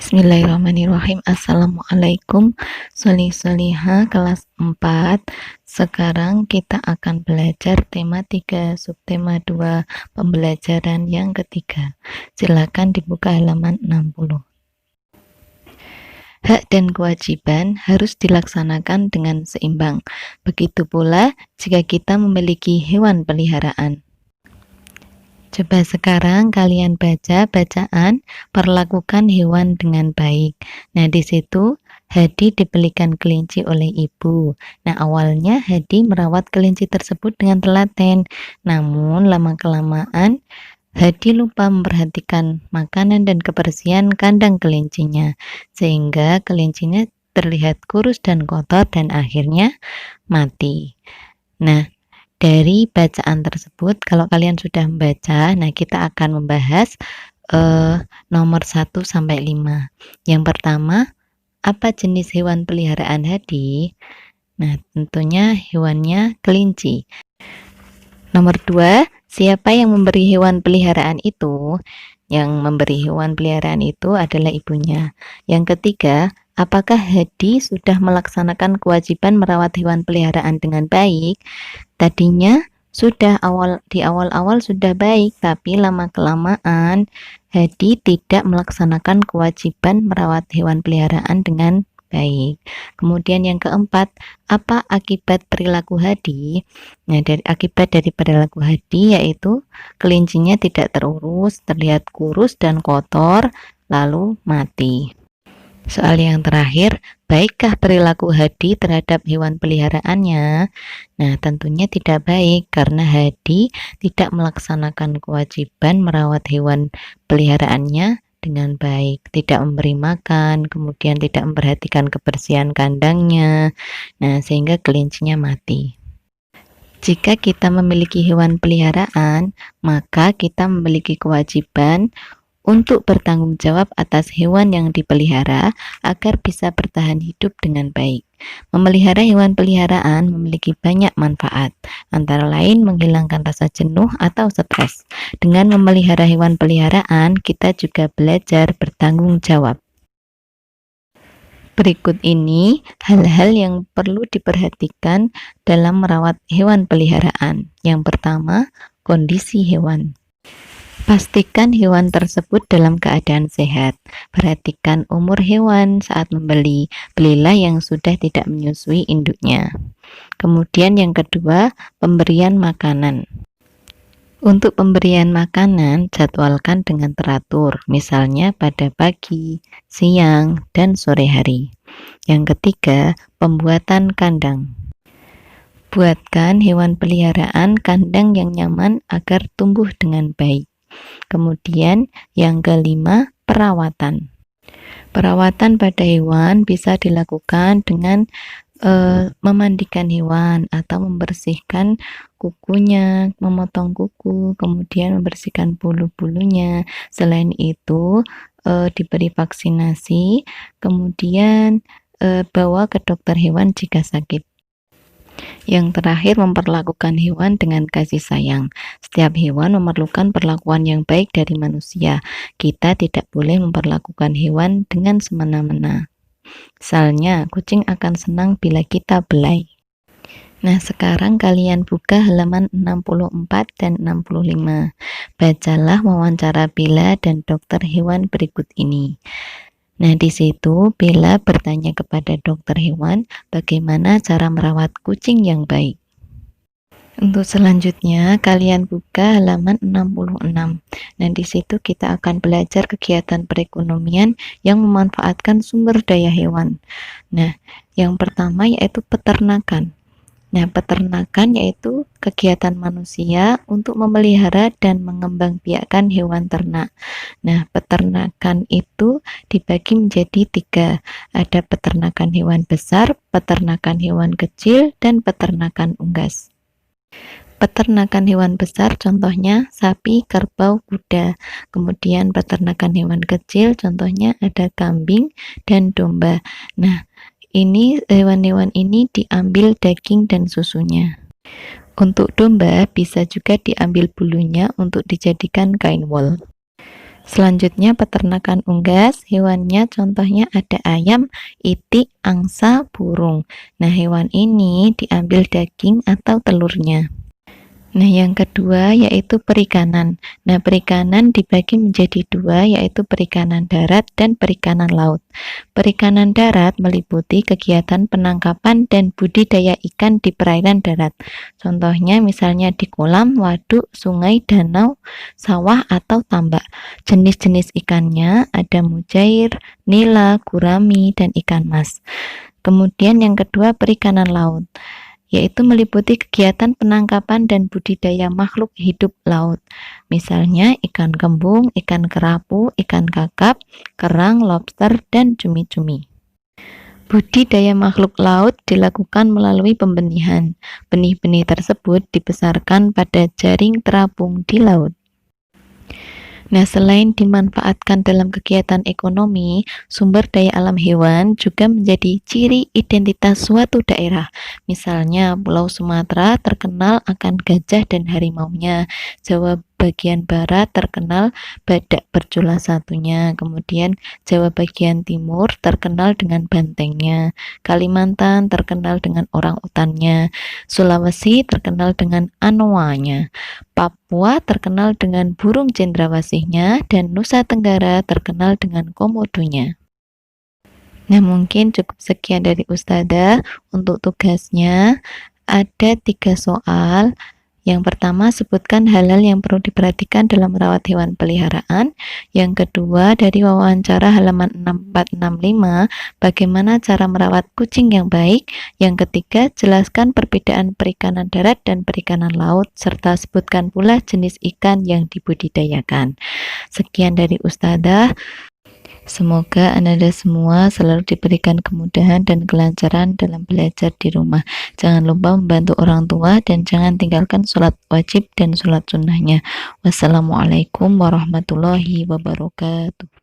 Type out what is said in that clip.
Bismillahirrahmanirrahim. Assalamualaikum Solih-soliha kelas 4. Sekarang kita akan belajar tema 3, subtema 2, pembelajaran yang ketiga. Silakan dibuka halaman 60. Hak dan kewajiban harus dilaksanakan dengan seimbang. Begitu pula jika kita memiliki hewan peliharaan. Coba sekarang kalian baca bacaan perlakukan hewan dengan baik. Nah, di situ Hadi dibelikan kelinci oleh ibu. Nah, awalnya Hadi merawat kelinci tersebut dengan telaten. Namun, lama-kelamaan Hadi lupa memperhatikan makanan dan kebersihan kandang kelincinya, sehingga kelincinya terlihat kurus dan kotor dan akhirnya mati. Nah, dari bacaan tersebut, kalau kalian sudah membaca, nah kita akan membahas nomor 1 sampai 5. Yang pertama, apa jenis hewan peliharaan Hadi? Nah, tentunya hewannya kelinci. Nomor 2, siapa yang memberi hewan peliharaan itu? Yang memberi hewan peliharaan itu adalah ibunya. Yang ketiga, apakah Hadi sudah melaksanakan kewajiban merawat hewan peliharaan dengan baik? Tadinya sudah di awal-awal sudah baik, tapi lama-kelamaan Hadi tidak melaksanakan kewajiban merawat hewan peliharaan dengan baik. Kemudian yang keempat, apa akibat perilaku Hadi? Nah, akibat dari perilaku Hadi yaitu kelincinya tidak terurus, terlihat kurus dan kotor, lalu mati. Soal yang terakhir, baikkah perilaku Hadi terhadap hewan peliharaannya? Nah, tentunya tidak baik karena Hadi tidak melaksanakan kewajiban merawat hewan peliharaannya dengan baik, tidak memberi makan, kemudian tidak memperhatikan kebersihan kandangnya. Nah, sehingga kelincinya mati. Jika kita memiliki hewan peliharaan, maka kita memiliki kewajiban untuk bertanggung jawab atas hewan yang dipelihara agar bisa bertahan hidup dengan baik. Memelihara hewan peliharaan memiliki banyak manfaat, antara lain menghilangkan rasa jenuh atau stres. Dengan memelihara hewan peliharaan, kita juga belajar bertanggung jawab. Berikut ini hal-hal yang perlu diperhatikan dalam merawat hewan peliharaan. Yang pertama, kondisi hewan. Pastikan hewan tersebut dalam keadaan sehat. Perhatikan umur hewan saat membeli. Belilah yang sudah tidak menyusui induknya. Kemudian yang kedua, pemberian makanan. Untuk pemberian makanan, jadwalkan dengan teratur, misalnya pada pagi, siang, dan sore hari. Yang ketiga, pembuatan kandang. Buatkan hewan peliharaan kandang yang nyaman agar tumbuh dengan baik. Kemudian yang kelima, perawatan. Perawatan pada hewan bisa dilakukan dengan memandikan hewan atau membersihkan kukunya, memotong kuku, kemudian membersihkan bulu-bulunya. Selain itu, diberi vaksinasi, kemudian bawa ke dokter hewan jika sakit. Yang terakhir, memperlakukan hewan dengan kasih sayang. Setiap hewan memerlukan perlakuan yang baik dari manusia. Kita tidak boleh memperlakukan hewan dengan semena-mena. Misalnya, kucing akan senang bila kita belai. Nah, sekarang kalian buka halaman 64 dan 65. Bacalah wawancara Bella dan dokter hewan berikut ini. Nah, di situ Bella bertanya kepada dokter hewan bagaimana cara merawat kucing yang baik. Untuk selanjutnya, kalian buka halaman 66. Nah, di situ kita akan belajar kegiatan perekonomian yang memanfaatkan sumber daya hewan. Nah, yang pertama yaitu peternakan. Nah, peternakan yaitu kegiatan manusia untuk memelihara dan mengembangbiakkan hewan ternak. Nah, peternakan itu dibagi menjadi 3. Ada peternakan hewan besar, peternakan hewan kecil, dan peternakan unggas. Peternakan hewan besar contohnya sapi, kerbau, kuda. Kemudian peternakan hewan kecil contohnya ada kambing dan domba. Nah, ini hewan-hewan ini diambil daging dan susunya. Untuk domba bisa juga diambil bulunya untuk dijadikan kain wol. Selanjutnya peternakan unggas, hewannya contohnya ada ayam, itik, angsa, burung. Nah, hewan ini diambil daging atau telurnya. Nah, yang kedua yaitu perikanan. Nah, perikanan dibagi menjadi dua, yaitu perikanan darat dan perikanan laut. Perikanan darat meliputi kegiatan penangkapan dan budidaya ikan di perairan darat. Contohnya misalnya di kolam, waduk, sungai, danau, sawah, atau tambak. Jenis-jenis ikannya ada mujair, nila, gurami, dan ikan mas. Kemudian yang kedua perikanan laut, yaitu meliputi kegiatan penangkapan dan budidaya makhluk hidup laut. Misalnya ikan kembung, ikan kerapu, ikan kakap, kerang, lobster, dan cumi-cumi. Budidaya makhluk laut dilakukan melalui pembenihan. Benih-benih tersebut dibesarkan pada jaring terapung di laut. Nah, selain dimanfaatkan dalam kegiatan ekonomi, sumber daya alam hewan juga menjadi ciri identitas suatu daerah. Misalnya, Pulau Sumatera terkenal akan gajah dan harimaunya. Jawa bagian barat terkenal badak bercula satunya. Kemudian Jawa bagian timur terkenal dengan bantengnya. Kalimantan terkenal dengan orang utannya. Sulawesi terkenal dengan anoanya. Papua terkenal dengan burung cendrawasihnya, dan Nusa Tenggara terkenal dengan komodonya. Nah, mungkin cukup sekian dari Ustazah. Untuk tugasnya ada 3 soal. Yang pertama, sebutkan hal-hal yang perlu diperhatikan dalam merawat hewan peliharaan. Yang kedua, dari wawancara halaman 6465, bagaimana cara merawat kucing yang baik. Yang ketiga, jelaskan perbedaan perikanan darat dan perikanan laut, serta sebutkan pula jenis ikan yang dibudidayakan. Sekian dari Ustazah. Semoga Anda semua selalu diberikan kemudahan dan kelancaran dalam belajar di rumah. Jangan lupa membantu orang tua dan jangan tinggalkan sholat wajib dan sholat sunnahnya. Wassalamualaikum warahmatullahi wabarakatuh.